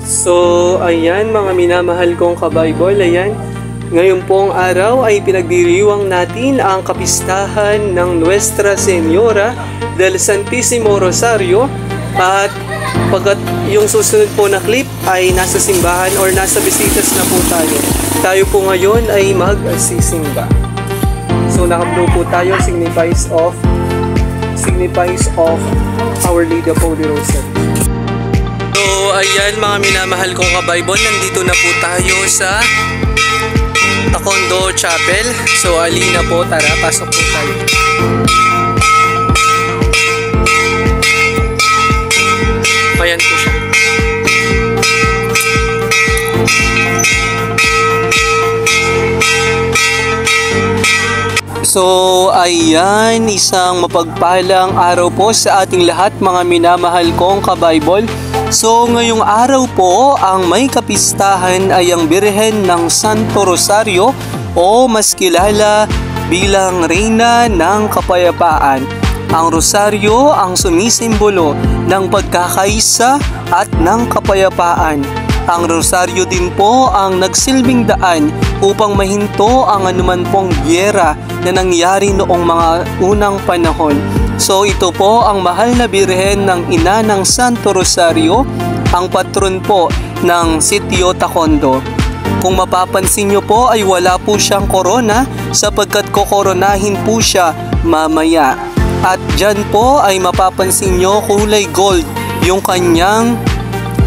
So, ayan mga minamahal kong kabaybol, ayan. Ngayon pong araw ay pinagdiriwang natin ang kapistahan ng Nuestra Señora del Santísimo Rosario. At pagkat yung susunod po na clip ay nasa simbahan or nasa bisitas na po tayo. Tayo po ngayon ay mag-sisimba. So, naka-blue po tayo, signifies of Our Lady of Holy Rosary. So, ayan mga minamahal kong kabaybol, nandito na po tayo sa Tacondo Chapel. So, alina po, tara, pasok po tayo. Ayan po siya. So, ayan, isang mapagpalang araw po sa ating lahat mga minamahal kong kabaybol. So, ngayong araw po, ang may kapistahan ay ang Birhen ng Santo Rosario o mas kilala bilang Reyna ng Kapayapaan. Ang Rosario ang sumisimbolo ng pagkakaisa at ng kapayapaan. Ang Rosario din po ang nagsilbing daan upang mahinto ang anuman pong gyera na nangyari noong mga unang panahon. So ito po ang mahal na Birhen ng Ina ng Santo Rosario, ang patron po ng Sitio Tacondo. Kung mapapansin nyo po ay wala po siyang korona sapagkat kokoronahin po siya mamaya. At dyan po ay mapapansin nyo kulay gold yung kanyang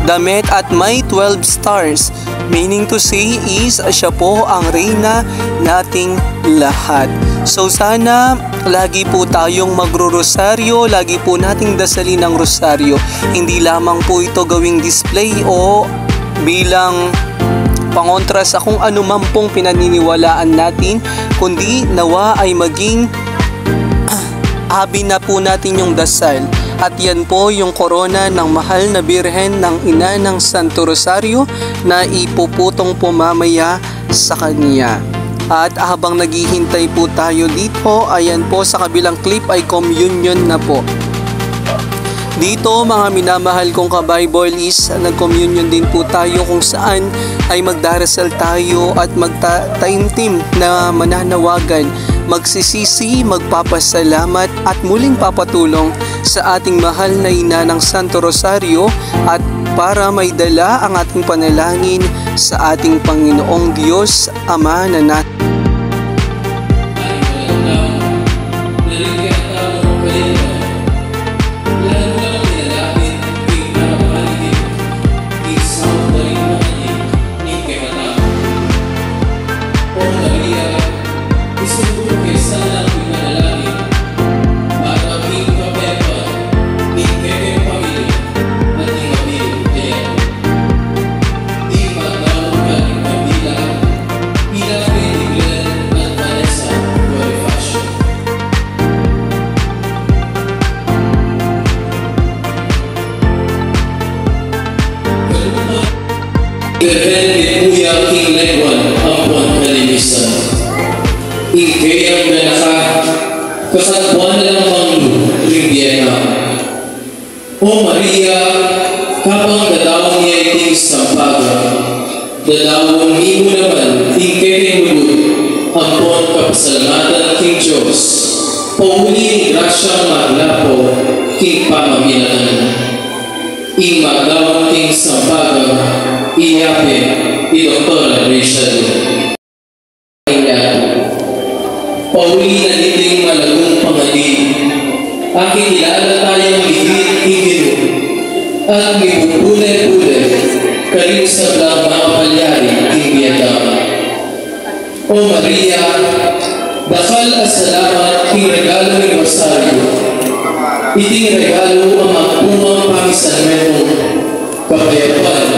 damit at may 12 stars. Meaning to say is siya po ang reyna nating lahat. So sana lagi po tayong magro-rosaryo, lagi po nating dasalin ang rosaryo. Hindi lamang po ito gawing display o bilang pangontra sa kung ano man pong pinaniniwalaan natin, kundi nawa ay maging habi na po natin yung dasal. At yan po yung korona ng mahal na Birhen ng Ina ng Santo Rosario na ipuputong po mamaya sa kanya. At habang naghihintay po tayo dito, ayan po sa kabilang clip ay communion na po. Dito mga minamahal kong kabaybol is nag-communion din po tayo kung saan ay magdarasal tayo at magtaimtim na mananawagan, magsisisi, magpapasalamat at muling papatulong sa ating mahal na Ina ng Santo Rosario at para may dala ang ating panalangin sa ating Panginoong Diyos Ama na natin. Kuya King Legwan ampon kalinisan. Ikayang ganaka kakatbuan lang panglu rindiena. O Maria, kapang dadawang niya iting sampaga, dadawang imo naman ikayang mulut ampon kapasalamatan King Diyos. Pauli grasyang maglapo King pamaminaan. Imagawang King sampaga, iyapin ni Dr. Richard. Pauli na niting malagong pangalin, aking kilala tayong higit-higit at mipupulay-pulay karing sa blang mga palyari king biyadam. O Maria, dakal at salamat king regalo ni Rosario, iting regalo ang magpungang pamisalmentong kapayapaan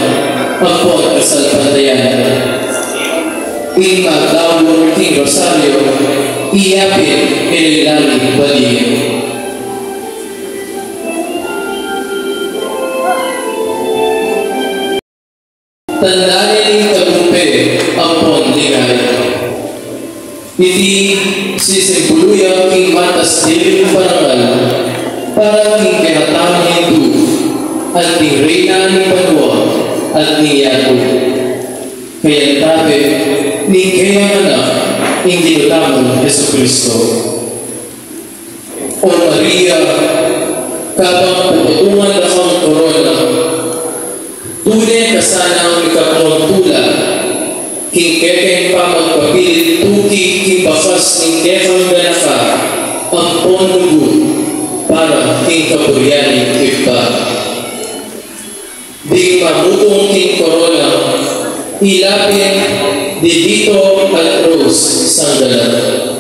pagpot sa pantayan. Ing magdawon King Rosario, iyapin inilaling baliin. Tandaan kagumpe ang pondingay. Iti sisimpuluya King Matas Dilim Parangal para King Kenataman Hindu at King Reyna ni Panua at niyato. Kaya tabi, ni kaya na ang ginutamong Yesu Kristo. O Maria, kapag puputungan akong korona, tunay kasanang ikakontula, kingkekeng pa magpapilit tuki kimbakas kingkekang ganaka, ang pondugo para kingkapuryaning kipa. Di mamutong king korona, ilapin di dito at rose sanggalan.